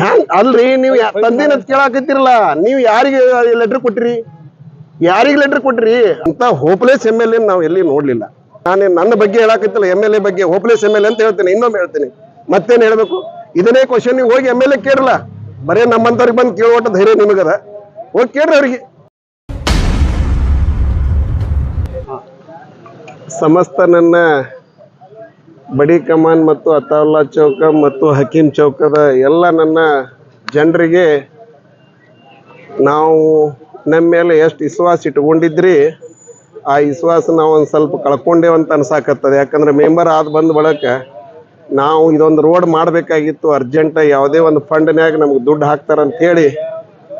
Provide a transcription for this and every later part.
ಹ್ಯಾಂಗ್ ಅಲ್ರಿ ನೀವು ತಂದಿನ ಕೇಳಾಕತ್ತಿರಲ್ಲ, ನೀವು ಯಾರಿಗೆ ಲೆಟರ್ ಕೊಟ್ಟಿರಿ, ಯಾರಿಗೆ ಲೆಟರ್ ಕೊಟ್ಟಿರಿ ಅಂತ ಹೋಪ್ಲೆಸ್ MLA ನಾವು ಎಲ್ಲಿ ನೋಡ್ಲಿಲ್ಲ. ನಾನು ನನ್ನ ಬಗ್ಗೆ ಹೇಳಾಕತ್ತಿಲ್ಲ, MLA ಬಗ್ಗೆ ಹೋಪ್ಲೆಸ್ MLA ಅಂತ ಹೇಳ್ತೀನಿ, ಇನ್ನೊಮ್ಮೆ ಹೇಳ್ತೀನಿ, ಮತ್ತೇನ್ ಹೇಳ್ಬೇಕು? ಇದನ್ನೇ ಕ್ವಶನ್ ನೀವು ಹೋಗಿ MLA ಕೇಳಲ್ಲ, ಬರೇ ನಮ್ಮಂತವ್ರಿಗೆ ಬಂದು ಕೇಳುವಟ ಧೈರ್ಯ ನಿಮಗದ, ಹೋಗಿ ಕೇಳ್ರಿ ಅವ್ರಿಗೆ. ಸಮಸ್ತ ನನ್ನ ಬಡಿ ಕಮಾನ್ ಮತ್ತು ಅತಾವುಲ್ಲಾ ಚೌಕ ಮತ್ತು ಹಕೀಂ ಚೌಕದ ಎಲ್ಲ ನನ್ನ ಜನರಿಗೆ ನಾವು ನಮ್ಮ ಮೇಲೆ ಎಷ್ಟು ವಿಶ್ವಾಸ ಇಟ್ಕೊಂಡಿದ್ರಿ, ಆ ವಿಶ್ವಾಸ ನಾವು ಒಂದು ಸ್ವಲ್ಪ ಕಳ್ಕೊಂಡೇವಂತ ಅನ್ಸಾಕತ್ತದ. ಯಾಕಂದ್ರೆ ಮೆಂಬರ್ ಆದ ಬಂದ ಬಳಕ ನಾವು ಇದೊಂದು ರೋಡ್ ಮಾಡಬೇಕಾಗಿತ್ತು ಅರ್ಜೆಂಟ್, ಯಾವುದೇ ಒಂದು ಫಂಡ್ನ್ಯಾಗ ನಮ್ಗೆ ದುಡ್ಡು ಹಾಕ್ತಾರಂಥೇಳಿ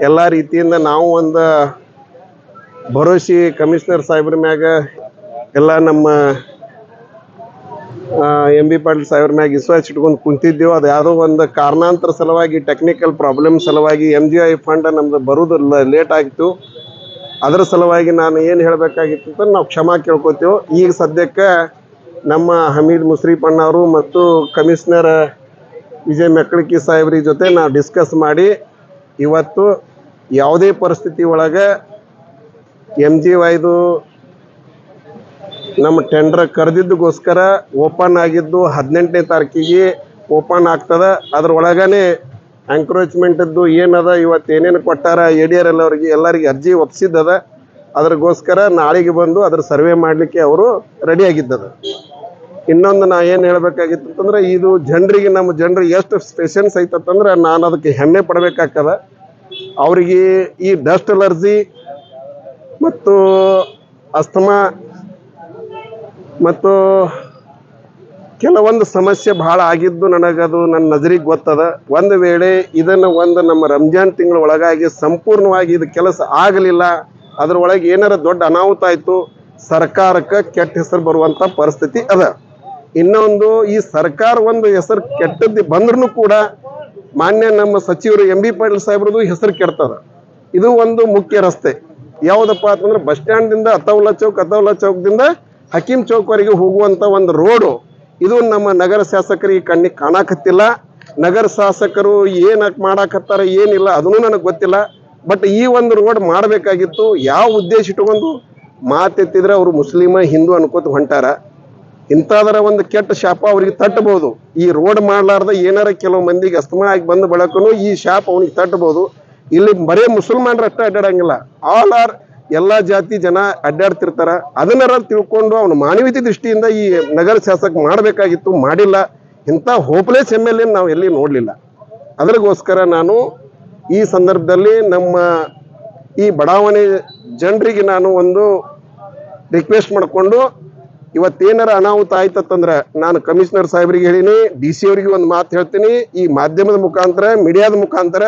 ಎಲ್ಲ ರೀತಿಯಿಂದ ನಾವು ಒಂದು ಭರೋಸಿ ಕಮಿಷನರ್ ಸಾಹೇಬ್ರ ಮ್ಯಾಗ ಎಲ್ಲ ನಮ್ಮ MB ಪಾಟೀಲ್ ಸಾಹೇಬ್ರ ಮ್ಯಾಗ ವಿಶ್ವಾಸ ಇಟ್ಕೊಂಡು ಕುಂತಿದ್ದೇವೆ. ಅದು ಯಾವುದೋ ಒಂದು ಕಾರಣಾಂತರ ಸಲುವಾಗಿ, ಟೆಕ್ನಿಕಲ್ ಪ್ರಾಬ್ಲಮ್ ಸಲುವಾಗಿ MGI ಫಂಡ್ ನಮ್ದು ಬರೋದು ಲೇಟ್ ಆಗಿತ್ತು. ಅದರ ಸಲುವಾಗಿ ನಾನು ಏನು ಹೇಳಬೇಕಾಗಿತ್ತು ಅಂತ ನಾವು ಕ್ಷಮಾ ಕೇಳ್ಕೊತೇವೆ. ಈಗ ಸದ್ಯಕ್ಕೆ ನಮ್ಮ ಹಮೀದ್ ಮುಸ್ರಿಫ್ ಅಣ್ಣವರು ಮತ್ತು ಕಮಿಷನರ್ ವಿಜಯ್ ಮೆಕ್ಕಳಿಕಿ ಸಾಹೇಬ್ರ ಜೊತೆ ನಾವು ಡಿಸ್ಕಸ್ ಮಾಡಿ ಇವತ್ತು ಯಾವುದೇ ಪರಿಸ್ಥಿತಿ ಒಳಗೆ MGIದು ನಮ್ಮ ಟೆಂಡರ್ ಕರೆದಿದ್ದಕ್ಕೋಸ್ಕರ ಓಪನ್ ಆಗಿದ್ದು 18ನೇ ತಾರೀಕಿಗೆ ಓಪನ್ ಆಗ್ತದೆ. ಅದ್ರೊಳಗನೆ ಎಂಕ್ರೋಚ್ಮೆಂಟದ್ದು ಏನದ, ಇವತ್ತು ಏನೇನು ಕೊಟ್ಟಾರ ADR ಎಲ್ಲರಿಗೆ ಅರ್ಜಿ ಒಪ್ಪಿಸಿದ್ದದ. ಅದ್ರಗೋಸ್ಕರ ನಾಳೆಗೆ ಬಂದು ಅದ್ರ ಸರ್ವೆ ಮಾಡಲಿಕ್ಕೆ ಅವರು ರೆಡಿ ಆಗಿದ್ದದ. ಇನ್ನೊಂದು ನಾ ಏನು ಹೇಳಬೇಕಾಗಿತ್ತು ಅಂತಂದ್ರೆ, ಇದು ಜನರಿಗೆ, ನಮ್ಮ ಜನರಿಗೆ ಎಷ್ಟು ಸ್ಪೆಷನ್ಸ್ ಐತಂದ್ರೆ ನಾನು ಅದಕ್ಕೆ ಹೆಮ್ಮೆ ಪಡಬೇಕಾಗ್ತದ. ಅವರಿಗೆ ಈ ಡಸ್ಟ್ ಅಲರ್ಜಿ ಮತ್ತು ಅಸ್ತಮಾ ಮತ್ತು ಕೆಲವೊಂದು ಸಮಸ್ಯೆ ಭಾಳ ಆಗಿದ್ದು ನನಗದು ನನ್ನ ನಜರಿಗೆ ಗೊತ್ತದ. ಒಂದು ವೇಳೆ ಇದನ್ನು ನಮ್ಮ ರಂಜಾನ್ ತಿಂಗಳ ಒಳಗಾಗಿ ಸಂಪೂರ್ಣವಾಗಿ ಇದು ಕೆಲಸ ಆಗಲಿಲ್ಲ, ಅದರೊಳಗೆ ಏನಾರ ದೊಡ್ಡ ಅನಾಹುತ ಆಯಿತು, ಸರ್ಕಾರಕ್ಕೆ ಕೆಟ್ಟ ಹೆಸರು ಬರುವಂಥ ಪರಿಸ್ಥಿತಿ ಅದ. ಇನ್ನೊಂದು, ಈ ಸರ್ಕಾರ ಒಂದು ಹೆಸರು ಕೆಟ್ಟದ್ದು ಬಂದ್ರೂ ಕೂಡ ಮಾನ್ಯ ನಮ್ಮ ಸಚಿವರು MB ಪಾಟೀಲ್ ಸಾಹೇಬ್ರದ್ದು ಹೆಸರು ಕೆಡ್ತದ. ಇದು ಒಂದು ಮುಖ್ಯ ರಸ್ತೆ ಯಾವುದಪ್ಪ ಅಂತಂದ್ರೆ, ಬಸ್ ಸ್ಟ್ಯಾಂಡ್ದಿಂದ ಅತಾವುಲ್ಲಾ ಚೌಕದಿಂದ ಹಕೀಂ ಚೌಕ್ವರೆಗೆ ಹೋಗುವಂಥ ಒಂದು ರೋಡು. ಇದು ನಮ್ಮ ನಗರ ಶಾಸಕರಿಗೆ ಕಣ್ಣಿಗೆ ಕಾಣಕತ್ತಿಲ್ಲ. ನಗರ ಶಾಸಕರು ಏನಕ್ಕೆ ಮಾಡಾಕತ್ತಾರ ಏನಿಲ್ಲ ಅದನ್ನು ನನಗೆ ಗೊತ್ತಿಲ್ಲ. ಬಟ್ ಈ ಒಂದು ರೋಡ್ ಮಾಡಬೇಕಾಗಿತ್ತು. ಯಾವ ಉದ್ದೇಶ ಇಟ್ಕೊಂಡು ಮಾತೆತ್ತಿದ್ರೆ ಅವರು ಮುಸ್ಲಿಮ ಹಿಂದೂ ಅನ್ಕೋತ ಹೊಂಟಾರ. ಇಂಥದರ ಒಂದು ಕೆಟ್ಟ ಶಾಪ ಅವ್ರಿಗೆ ತಟ್ಟಬಹುದು. ಈ ರೋಡ್ ಮಾಡಲಾರ್ದ ಏನಾರ ಕೆಲವು ಮಂದಿಗೆ ಅಸ್ತಮಾ ಆಗಿ ಬಂದ ಬಳಕನು ಈ ಶಾಪ ಅವ್ನಿಗೆ ತಟ್ಟಬಹುದು. ಇಲ್ಲಿ ಬರೇ ಮುಸಲ್ಮಾನರು ಅಷ್ಟೇ ಅಡ್ಡಾಡಂಗಿಲ್ಲ, ಆಲ್ ಆರ್ ಎಲ್ಲ ಜಾತಿ ಜನ ಅಡ್ಡಾಡ್ತಿರ್ತಾರ. ಅದನ್ನಾರ ತಿಳ್ಕೊಂಡು ಅವನು ಮಾನವೀಯತೆ ದೃಷ್ಟಿಯಿಂದ ಈ ನಗರ ಶಾಸಕ ಮಾಡಬೇಕಾಗಿತ್ತು, ಮಾಡಿಲ್ಲ. ಇಂಥ ಹೋಪ್ಲೆಸ್ MLA ನಾವು ಎಲ್ಲಿ ನೋಡಲಿಲ್ಲ. ಅದಕ್ಕೋಸ್ಕರ ನಾನು ಈ ಸಂದರ್ಭದಲ್ಲಿ ನಮ್ಮ ಈ ಬಡಾವಣೆ ಜನರಿಗೆ ನಾನು ಒಂದು ರಿಕ್ವೆಸ್ಟ್ ಮಾಡಿಕೊಂಡು, ಇವತ್ತೇನಾರ ಅನಾಹುತ ಆಯ್ತಂದ್ರೆ ನಾನು ಕಮಿಷನರ್ ಸಾಹೇಬ್ರಿಗೆ ಹೇಳೀನಿ, DC ಅವರಿಗೆ ಒಂದು ಮಾತು ಹೇಳ್ತೀನಿ, ಈ ಮಾಧ್ಯಮದ ಮುಖಾಂತರ, ಮೀಡಿಯಾದ ಮುಖಾಂತರ,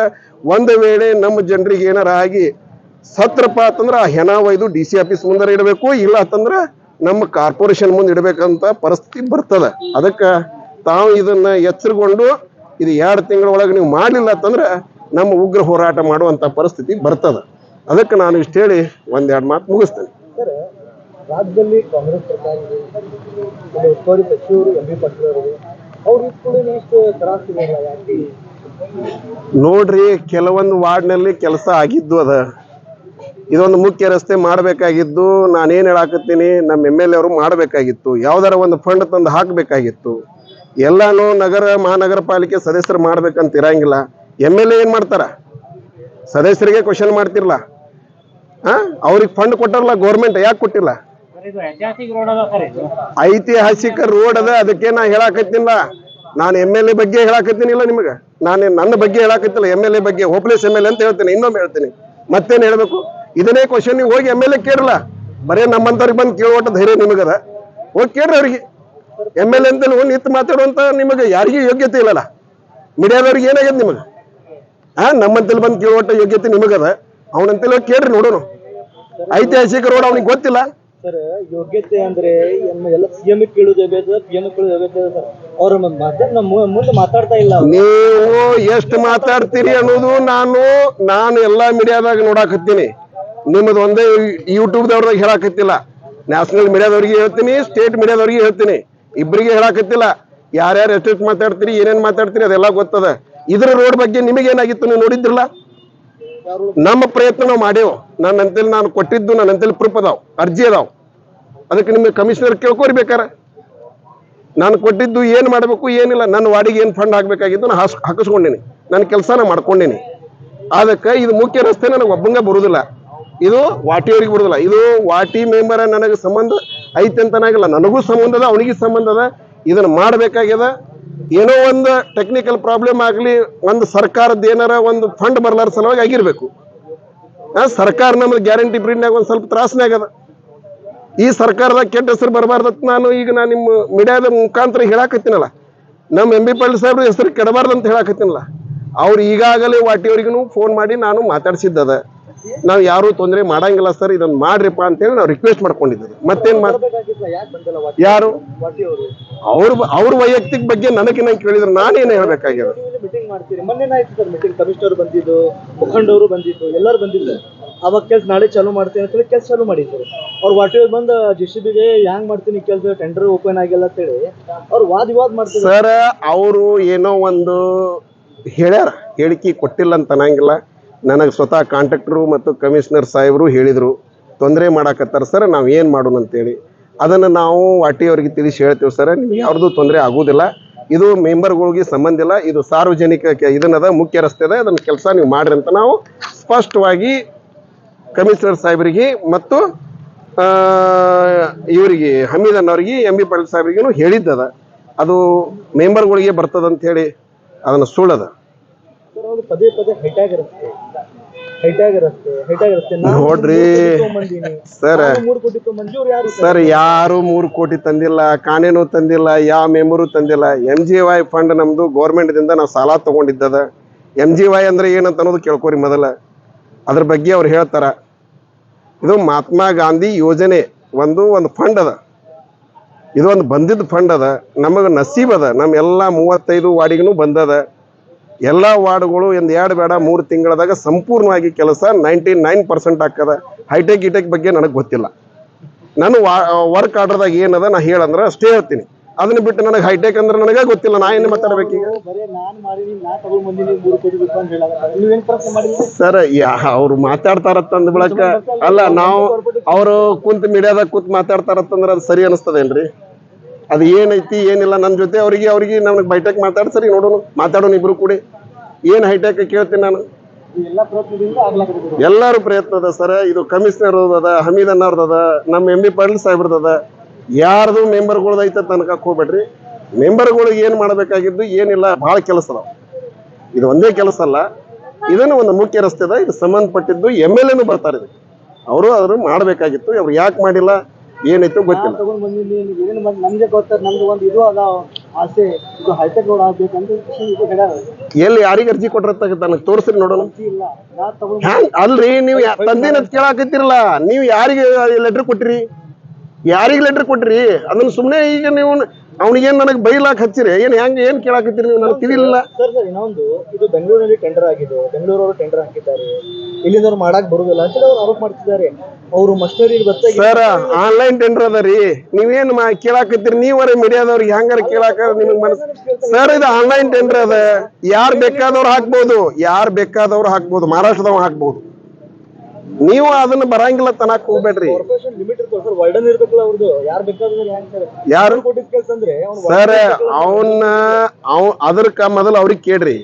ಒಂದು ವೇಳೆ ನಮ್ಮ ಜನರಿಗೆ ಏನಾರ ಆಗಿ ಸತ್ರಪ್ಪ ಅಂತಂದ್ರೆ ಆ ಹೆಣ ಒಯ್ದು DC ಆಫೀಸ್ ಮುಂದೆ ಇಡಬೇಕು, ಇಲ್ಲ ಅಂತಂದ್ರೆ ನಮ್ಮ ಕಾರ್ಪೊರೇಷನ್ ಮುಂದೆ ಇಡಬೇಕಂತ ಪರಿಸ್ಥಿತಿ ಬರ್ತದೆ. ಅದಕ್ಕೆ ತಾವು ಇದನ್ನ ಎಚ್ಚರಗೊಂಡು ಇದು 2 ತಿಂಗಳ ಒಳಗೆ ನೀವು ಮಾಡಲಿಲ್ಲ ಅಂತಂದ್ರೆ ನಮ್ಮ ಉಗ್ರ ಹೋರಾಟ ಮಾಡುವಂಥ ಪರಿಸ್ಥಿತಿ ಬರ್ತದೆ. ಅದಕ್ಕೆ ನಾನು ಇಷ್ಟು ಹೇಳಿ 1-2 ಮಾತು ಮುಗಿಸ್ತೇನೆ. ರಾಜ್ಯದಲ್ಲಿ ಕಾಂಗ್ರೆಸ್ ಸರ್ಕಾರ ಉಸ್ತುವಾರಿ ಸಚಿವರು MB ಪಾಟೀಲ್ ಅವರು ಅವ್ರು ಇಷ್ಟು ತ್ರಾಸಿಲ್ಲ ಯಾಕೆ? ನೋಡ್ರಿ, ಕೆಲವೊಂದು ವಾರ್ಡ್ನಲ್ಲಿ ಕೆಲಸ ಆಗಿದ್ದು ಅದ. ಇದೊಂದು ಮುಖ್ಯ ರಸ್ತೆ ಮಾಡಬೇಕಾಗಿದ್ದು, ನಾನೇನು ಹೇಳಾಕತ್ತೀನಿ, ನಮ್ಮ MLA ಅವರು ಮಾಡಬೇಕಾಗಿತ್ತು. ಯಾವ್ದಾರ ಒಂದು ಫಂಡ್ ತಂದು ಹಾಕಬೇಕಾಗಿತ್ತು. ಎಲ್ಲಾನು ಮಹಾನಗರ ಪಾಲಿಕೆ ಸದಸ್ಯರು ಮಾಡ್ಬೇಕಂತ ಇರಂಗಿಲ್ಲ. MLA ಏನು ಮಾಡ್ತಾರ? ಸದಸ್ಯರಿಗೆ ಕ್ವಶನ್ ಮಾಡ್ತಿರ್ಲ. ಅವ್ರಿಗೆ ಫಂಡ್ ಕೊಟ್ಟಾರಲ್ಲ ಗೌರ್ಮೆಂಟ್, ಯಾಕೆ ಕೊಟ್ಟಿಲ್ಲ? ಐತಿಹಾಸಿಕ ರೋಡ್ ಅದ, ಅದಕ್ಕೆ ನಾ ಹೇಳಾಕತ್ತಿಲ್ಲ. ನಾನು MLA ಬಗ್ಗೆ ಹೇಳಾಕತ್ತೀನಿಲ್ಲ ನಿಮಗೆ, ನಾನು ನನ್ನ ಬಗ್ಗೆ ಹೇಳಾಕತ್ತಿಲ್ಲ. MLA ಬಗ್ಗೆ ಹೋಪ್ಲೆಸ್ MLA ಅಂತ ಹೇಳ್ತೀನಿ, ಇನ್ನೊಮ್ಮೆ ಹೇಳ್ತೀನಿ, ಮತ್ತೇನು ಹೇಳ್ಬೇಕು? ಇದನ್ನೇ ಕ್ವಶನ್ ನೀವು ಹೋಗಿ MLA ಕೇಳಲ್ಲ, ಬರೇ ನಮ್ಮಂತವ್ರಿಗೆ ಬಂದು ಕೇಳುವಟ ಧೈರ್ಯ ನಿಮಗದ, ಹೋಗಿ ಕೇಳ್ರಿ ಅವ್ರಿಗೆ. MLA ಅಂತ ನಿಂತು ಮಾತಾಡುವಂತ ನಿಮಗೆ ಯಾರಿಗೂ ಯೋಗ್ಯತೆ ಇಲ್ಲಲ್ಲ. ಮೀಡಿಯಾದವ್ರಿಗೆ ಏನಾಗ್ಯದ ನಿಮಗೆ? ನಮ್ಮಂತಲ್ಲಿ ಬಂದು ಕೇಳುವಟ ಯೋಗ್ಯತೆ ನಿಮಗದ. ಅವನಂತೆಲ್ಲ ಕೇಳ್ರಿ ನೋಡೋಣ. ಐತಿಹಾಸಿಕ ರೋಡ್ ಅವನಿಗೆ ಗೊತ್ತಿಲ್ಲ. ಸರ್, ಯೋಗ್ಯತೆ ಅಂದ್ರೆ ಎಲ್ಲ CM ಕೇಳುದು PM ಕೇಳುದು, ಅವ್ರ ಮುಂದೆ ಮಾತಾಡ್ತಾ ಇಲ್ಲ. ನೀವು ಎಷ್ಟು ಮಾತಾಡ್ತೀರಿ ಅನ್ನೋದು ನಾನು ಎಲ್ಲಾ ಮೀಡಿಯಾದಾಗ ನೋಡಾಕತ್ತೀನಿ. ನಿಮ್ಮದು ಒಂದೇ ಯೂಟ್ಯೂಬ್ದವ್ರದಾಗ ಹೇಳಾಕತ್ತಿಲ್ಲ. ನ್ಯಾಷನಲ್ ಮೀಡಿಯಾದವ್ರಿಗೆ ಹೇಳ್ತೀನಿ, ಸ್ಟೇಟ್ ಮೀಡಿಯಾದವ್ರಿಗೆ ಹೇಳ್ತೀನಿ, ಇಬ್ಬರಿಗೆ ಹೇಳಾಕತ್ತಿಲ್ಲ. ಯಾರ್ಯಾರು ಎಷ್ಟೆಷ್ಟು ಮಾತಾಡ್ತೀರಿ, ಏನೇನು ಮಾತಾಡ್ತೀರಿ ಅದೆಲ್ಲ ಗೊತ್ತದ. ಇದ್ರ ರೋಡ್ ಬಗ್ಗೆ ನಿಮಗೇನಾಗಿತ್ತು ನೀವು ನೋಡಿದ್ರಲ್ಲ? ನಮ್ಮ ಪ್ರಯತ್ನ ನಾವು ಮಾಡೇವು. ನಾನು ಕೊಟ್ಟಿದ್ದು ನನ್ನಂತೇಳಿ ಪ್ರೂಫ್ ಅದಾವ್, ಅರ್ಜಿ ಅದಾವ್. ಅದಕ್ಕೆ ನಿಮಗೆ ಕಮಿಷನರ್ ಕೇಳ್ಕೋರಿ ಬೇಕಾರ. ನಾನು ಕೊಟ್ಟಿದ್ದು ಏನು ಮಾಡಬೇಕು ಏನಿಲ್ಲ, ನನ್ನ ವಾರ್ಡಿಗೆ ಏನು ಫಂಡ್ ಹಾಕ್ಬೇಕಾಗಿದ್ದು ನಾನು ಹಾಕಿಸ್ಕೊಂಡೇನಿ, ನನ್ನ ಕೆಲಸನ ಮಾಡ್ಕೊಂಡೇನಿ. ಅದಕ್ಕೆ ಇದು ಮುಖ್ಯ ರಸ್ತೆ ನನಗೆ ಒಬ್ಬಂಗ ಬರುದಿಲ್ಲ, ಇದು ವಾಟಿಯವ್ರಿಗೆ ಬರುದಿಲ್ಲ. ಇದು ವಾಟಿ ಮೆಂಬರ್ ನನಗೆ ಸಂಬಂಧ ಐತೆ ಅಂತನಾಗಿಲ್ಲ, ನನಗೂ ಸಂಬಂಧ ಅದ, ಅವನಿಗೆ ಸಂಬಂಧ ಅದ. ಇದನ್ನ ಮಾಡಬೇಕಾಗ್ಯದ. ಏನೋ ಒಂದು ಟೆಕ್ನಿಕಲ್ ಪ್ರಾಬ್ಲಮ್ ಆಗಲಿ, ಒಂದು ಸರ್ಕಾರದ ಏನಾರ ಒಂದು ಫಂಡ್ ಬರ್ಲಾರ ಸಲುವಾಗಿ ಆಗಿರ್ಬೇಕು. ಸರ್ಕಾರ ನಮ್ಗೆ ಗ್ಯಾರಂಟಿ ಪೀರಿಯಡ್ನಾಗ ಒಂದು ಸ್ವಲ್ಪ ತ್ರಾಸನಾಗ ಅದ. ಈ ಸರ್ಕಾರದಾಗ ಕೆಟ್ಟ ಹೆಸರು ಬರಬಾರ್ದತ್ ನಾನು ನಿಮ್ಮ ಮೀಡಿಯಾದ ಮುಖಾಂತರ ಹೇಳಾಕತ್ತೀನಲ್ಲ, ನಮ್ಮ ಎಂ ಬಿ ಪಾಟೀಲ್ ಸಾಹೇಬ್ರ ಹೆಸರು ಕೆಡಬಾರ್ದಂತ ಹೇಳಾಕತ್ತೀನಲ್ಲ. ಅವ್ರು ಈಗಾಗಲೇ ವಾಟಿಯವ್ರಿಗೂ ಫೋನ್ ಮಾಡಿ ನಾನು ಮಾತಾಡ್ಸಿದ್ದದ. ನಾವು ಯಾರು ತೊಂದರೆ ಮಾಡಂಗಿಲ್ಲ ಸರ್, ಇದನ್ನ ಮಾಡ್ರಿಪ್ಪ ಅಂತೇಳಿ ನಾವು ರಿಕ್ವೆಸ್ಟ್ ಮಾಡ್ಕೊಂಡಿದ್ದೇವೆ. ಮತ್ತೇನ್ ಯಾರು ಅವ್ರ ವೈಯಕ್ತಿಕ ಬಗ್ಗೆ ನನಗೆ ಕೇಳಿದ್ರೆ ನಾನೇನು ಹೇಳ್ಬೇಕಾಗ್ಯದ? ಮೀಟಿಂಗ್ ಮಾಡ್ತೀರಿ, ಮೊನ್ನೆ ಆಯ್ತು ಸರ್ ಮೀಟಿಂಗ್, ಕಮಿಷನರ್ ಬಂದಿದ್ದು, ಮುಖಂಡವರು ಬಂದಿದ್ದು, ಎಲ್ಲರೂ ಬಂದಿದ್ದು. ಅವಾಗ ಕೆಲ್ಸ ನಾಳೆ ಚಾಲೂ ಮಾಡ್ತೀನಿ ಅಂತೇಳಿ ಕೆಲಸ ಚಾಲೂ ಮಾಡಿದ್ರು. ಅವ್ರು ವಾಟಿಯವ್ರು ಬಂದು JCBಗೆ ಹ್ಯಾಂಗ್ ಮಾಡ್ತೀನಿ ಕೆಲಸ, ಟೆಂಡರ್ ಓಪನ್ ಆಗಿಲ್ಲ ಅಂತೇಳಿ ಅವ್ರು ವಾದ ಮಾಡ್ತಾರೆ ಸರ್. ಅವರು ಏನೋ ಒಂದು ಹೇಳ್ಯಾರ, ಹೇಳಿಕೆ ಕೊಟ್ಟಿಲ್ಲ ಅಂತ ಅನ್ನಂಗಿಲ್ಲ. ನನಗೆ ಸ್ವತಃ ಕಾಂಟ್ರಾಕ್ಟರು ಮತ್ತು ಕಮಿಷನರ್ ಸಾಹೇಬರು ಹೇಳಿದರು, ತೊಂದರೆ ಮಾಡಾಕತ್ತಾರ ಸರ್, ನಾವು ಏನು ಮಾಡೋಣ ಅಂತೇಳಿ. ಅದನ್ನು ನಾವು ವಾಟಿಯವ್ರಿಗೆ ತಿಳಿಸಿ ಹೇಳ್ತೀವಿ ಸರ್, ನಿಮ್ಗೆ ಯಾರ್ದು ತೊಂದರೆ ಆಗೋದಿಲ್ಲ, ಇದು ಮೆಂಬರ್ಗಳಿಗೆ ಸಂಬಂಧ ಇಲ್ಲ, ಇದು ಸಾರ್ವಜನಿಕ ಇದನ್ನದ, ಮುಖ್ಯ ರಸ್ತೆ ಅದ, ಅದನ್ನ ಕೆಲಸ ನೀವು ಮಾಡ್ರಿ ಅಂತ ನಾವು ಸ್ಪಷ್ಟವಾಗಿ ಕಮಿಷನರ್ ಸಾಹೇಬರಿಗೆ ಮತ್ತು ಇವರಿಗೆ ಹಮೀದ್ ಅನ್ನೋರಿಗೆ ಎಂ ಬಿ ಪಾಟೀಲ್ ಸಾಹೇಬ್ರಿಗೂ ಹೇಳಿದ್ದದ. ಅದು ಮೆಂಬರ್ಗಳಿಗೆ ಬರ್ತದಂತ ಹೇಳಿ ಅದನ್ನು ಸುಳ್ಳದ. ಪದೇ ಪದೇ ಹೈಟಾಗಿರುತ್ತೆ ನೋಡ್ರಿ ಸರ್, ಯಾರು 3 ಕೋಟಿ ತಂದಿಲ್ಲ, ಕಾನೇನು ತಂದಿಲ್ಲ, ಯಾವ ಮೆಂಬರು ತಂದಿಲ್ಲ. MGY ಫಂಡ್ ನಮ್ದು ಗೌರ್ಮೆಂಟ್ ದಿಂದ ನಾವು ಸಾಲ ತಗೊಂಡಿದ್ದದ. MGY ಅಂದ್ರೆ ಏನಂತ ಅನ್ನೋದು ಕೇಳ್ಕೊರಿ ಮೊದಲ, ಅದ್ರ ಬಗ್ಗೆ ಅವ್ರು ಹೇಳ್ತಾರ. ಇದು ಮಹಾತ್ಮ ಗಾಂಧಿ ಯೋಜನೆ ಒಂದು ಫಂಡ್ ಅದ, ಇದು ಒಂದು ಬಂದಿದ್ದ ಫಂಡ್ ಅದ. ನಮಗೆ ನಸೀಬ್ ಅದ, ನಮ್ಮ ಎಲ್ಲ 35 ವಾರ್ಡಿಗೂ ಬಂದದ. ಎಲ್ಲ ವಾರ್ಡ್ಗಳು 2 ಬೇಡ 3 ತಿಂಗಳದಾಗ ಸಂಪೂರ್ಣವಾಗಿ ಕೆಲಸ 99% ಆಗ್ತದ. ಹೈಟೆಕ್ ಬಗ್ಗೆ ನನಗೆ ಗೊತ್ತಿಲ್ಲ. ನಾನು ವರ್ಕ್ ಆರ್ಡರ್ದಾಗ ಏನದ ನಾ ಹೇಳಂದ್ರೆ ಅಷ್ಟೇ ಹೇಳ್ತೀನಿ. ಅದನ್ನ ಬಿಟ್ಟು ನನಗೆ ಹೈಟೆಕ್ ಅಂದ್ರೆ ನನಗೆ ಗೊತ್ತಿಲ್ಲ, ನಾ ಏನು ಮಾತಾಡ್ಬೇಕೀಗ ಸರ್? ಅವ್ರು ಮಾತಾಡ್ತಾರತ್ತಂದ ಬಳಕ ಅಲ್ಲ, ನಾವು ಅವರು ಕುಂತ ಮೀಡಿಯಾದಾಗ ಕೂತ್ ಮಾತಾಡ್ತಾರತ್ತಂದ್ರೆ ಅದು ಸರಿ ಅನಿಸ್ತದೇನ್ರಿ? ಅದು ಏನೈತಿ ಏನಿಲ್ಲ ನನ್ನ ಜೊತೆ ಅವ್ರಿಗೆ ನಮ್ಗೆ ಬೈಟೆಕ್ ಮಾತಾಡ್ಸರಿ, ಮಾತಾಡೋಣ ಇಬ್ರು ಕೂಡಿ. ಏನು ಹೈಟೆಕ್ ಕೇಳ್ತೀನಿ ನಾನು? ಎಲ್ಲರೂ ಪ್ರಯತ್ನ ಅದ ಸರ್. ಇದು ಕಮಿಷನರ್ ಅದ, ಹಮೀದ್ ಅನ್ನೋರ್ದದ, ನಮ್ಮ ಎಂ ಬಿ ಪಾಟೀಲ್ ಸಾಹೇಬ್ರದದ. ಯಾರ್ದು ಮೆಂಬರ್ಗಳ್ದು ಐತೆ ತನಕಕ್ಕೆ ಹೋಗ್ಬೇಡ್ರಿ. ಮೆಂಬರ್ಗಳಿಗೆ ಏನು ಮಾಡಬೇಕಾಗಿದ್ದು ಏನಿಲ್ಲ, ಭಾಳ ಕೆಲಸ ಅದಾವ. ಇದು ಒಂದೇ ಕೆಲಸ ಅಲ್ಲ, ಇದನ್ನು ಒಂದು ಮುಖ್ಯ ರಸ್ತೆ ಅದ, ಇದು ಸಂಬಂಧಪಟ್ಟಿದ್ದು MLA ಬರ್ತಾರೆ, ಅವರು ಅದ್ರ ಮಾಡಬೇಕಾಗಿತ್ತು. ಅವ್ರು ಯಾಕೆ ಮಾಡಿಲ್ಲ ಏನೈತು ಗೊತ್ತಿಲ್ಲ. ನಮ್ಗೆ ಗೊತ್ತ, ನಮ್ದು ಒಂದು ಇದು ಅದ ಆಸೆ, ಇದು ಹೈಟೆಕ್ ರೋಡ್ ಆಗ್ಬೇಕಂತ ಎಲ್ಲಿ ಯಾರಿಗೆ ಅರ್ಜಿ ಕೊಟ್ಟಿರತ್ತ ನನಗೆ ತೋರಿಸ್ರಿ ನೋಡೋಣ. ಹ್ಯಾಂಗ್ ಅಲ್ರಿ, ನೀವು ತಂದೇನಂತ ಕೇಳಾಕತ್ತೀರಲ್ಲ, ನೀವು ಯಾರಿಗೆ ಲೆಟರ್ ಕೊಟ್ಟಿರಿ? ಯಾರಿಗೆ ಲೆಟರ್ ಕೊಟ್ಟಿರಿ? ಅದನ್ನ ಸುಮ್ಮನೆ ಈಗ ನೀವು ಅವನಿಗೇನು ನನಗೆ ಬೈಲಾಕ್ ಹಚ್ಚಿರಿ, ಏನು ಕೇಳಾಕತ್ತೀರಿ ನೀವು? ನನಗೆ ತಿಳಿಲಿಲ್ಲ ಸರ್. ಇನ್ನೊಂದು, ಇದು ಬೆಂಗಳೂರಿನಲ್ಲಿ ಟೆಂಡರ್ ಆಗಿದೆ, ಬೆಂಗಳೂರವರು ಟೆಂಡರ್ ಹಾಕಿದ್ದಾರೆ, ಇಲ್ಲಿಂದವ್ರು ಮಾಡಕ್ ಬರುದಿಲ್ಲ ಅಂತ ಅವ್ರು ಆರೋಪ ಮಾಡ್ತಿದ್ದಾರೆ. ಅವರು ಮಸ್ಟರಿ ಸರ್ ಆನ್ಲೈನ್ ಟೆಂಡರ್ ಅದ ರೀ, ನೀವೇನು ಕೇಳಾಕತ್ತೀರಿ? ನೀವರ ಮೀಡಿಯಾದವ್ರಿಗೆ ಹೆಂಗಾರ ಕೇಳಾಕ ನಿಮಗೆ ಮನಸ್ಸು? ಸರ್, ಇದು ಆನ್ಲೈನ್ ಟೆಂಡರ್ ಅದ, ಯಾರು ಬೇಕಾದವ್ರು ಹಾಕ್ಬೋದು, ಮಹಾರಾಷ್ಟ್ರದವ್ ಹಾಕ್ಬೋದು. ನೀವು ಅದನ್ನ ಬರಂಗಿಲ್ಲ ತನಕ ಹೋಗ್ಬೇಡ್ರಿ. ಯಾರು ಸರ್? ಅದಕ್ಕ ಮೊದಲು ಅವ್ರಿಗೆ ಕೇಳ್ರಿ.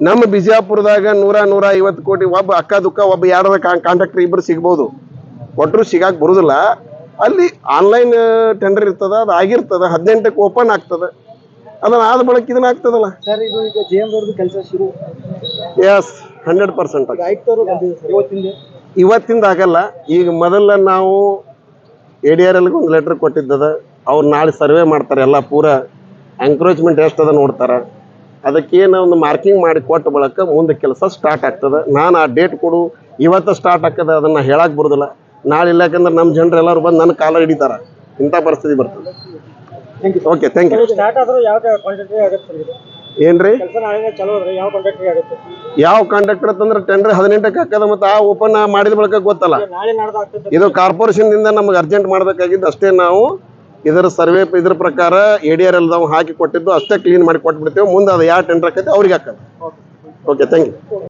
ನಮ್ಮ ಬಿಜಾಪುರದಾಗ 100-150 ಕೋಟಿ ಒಬ್ಬ ಅಕ್ಕ ದುಃಖ ಒಬ್ಬ ಯಾರದ ಕಾಂಟ್ರಾಕ್ಟರ್ ಇಬ್ರು ಸಿಗ್ಬೋದು, ಒಟ್ಟರು ಸಿಗಾಕ್ ಬರುದಿಲ್ಲ. ಅಲ್ಲಿ ಆನ್ಲೈನ್ ಟೆಂಡರ್ ಇರ್ತದ, ಅದು ಆಗಿರ್ತದ, 18ಕ್ಕೆ ಓಪನ್ ಆಗ್ತದ. ಅದನ್ನ ಆದ ಬಳಕ ಇದನ್ನ ಆಗ್ತದಲ್ಲ ಸರ್. ಇದು ಈಗ JM ಕೆಲಸ ಶುರು? ಎಸ್, 100% ಇವತ್ತಿಂದ ಆಗಲ್ಲ. ಈಗ ಮೊದಲ ನಾವು ADRLಗೆ ಒಂದು ಲೆಟರ್ ಕೊಟ್ಟಿದ್ದದ. ಅವ್ರು ನಾಳೆ ಸರ್ವೆ ಮಾಡ್ತಾರೆ, ಎಲ್ಲ ಪೂರಾ ಎಂಕ್ರೋಚ್ಮೆಂಟ್ ಎಷ್ಟದ ನೋಡ್ತಾರ. ಅದಕ್ಕೇನು ಒಂದು ಮಾರ್ಕಿಂಗ್ ಮಾಡಿ ಕೊಟ್ಟ ಬಳಕ ಮುಂದೆ ಕೆಲಸ ಸ್ಟಾರ್ಟ್ ಆಗ್ತದೆ. ನಾನು ಆ ಡೇಟ್ ಕೊಡು ಇವತ್ತು ಸ್ಟಾರ್ಟ್ ಆಗ್ತದೆ ಅದನ್ನ ಹೇಳಕ್ ಬರೋದಿಲ್ಲ. ನಾಳೆ ಇಲ್ಲ, ಯಾಕಂದ್ರೆ ನಮ್ಮ ಜನರು ಎಲ್ಲರೂ ಬಂದು ನನ್ನ ಕಾಲ ಹಿಡಿತಾರ, ಇಂಥ ಪರಿಸ್ಥಿತಿ ಬರ್ತದೆ. Okay, thank you. ಏನ್ರಿ ಯಾವ ಕಾಂಟ್ರಾಕ್ಟರ್ ಅಂತಂದ್ರೆ ಟೆಂಡರ್ 18ಕ್ಕೆ ಹಾಕದ, ಮತ್ತೆ ಆ ಓಪನ್ ಮಾಡಿದ ಬಳಕ ಗೊತ್ತಲ್ಲ. ಇದು ಕಾರ್ಪೊರೇಷನ್ ದಿಂದ ನಮ್ಗೆ ಅರ್ಜೆಂಟ್ ಮಾಡ್ಬೇಕಾಗಿದ್ದು ಅಷ್ಟೇ. ನಾವು ಇದರ ಸರ್ವೆ ಇದ್ರ ಪ್ರಕಾರ ADRL ಹಾಕಿ ಕೊಟ್ಟಿದ್ದು ಅಷ್ಟೇ ಕ್ಲೀನ್ ಮಾಡಿ ಕೊಟ್ಬಿಡ್ತೇವೆ. ಮುಂದೆ ಅದು ಯಾವ ಟೆಂಡರ್ ಆಕೈತೆ ಅವ್ರಿಗೆ ಹಾಕೋದು. Okay, thank you.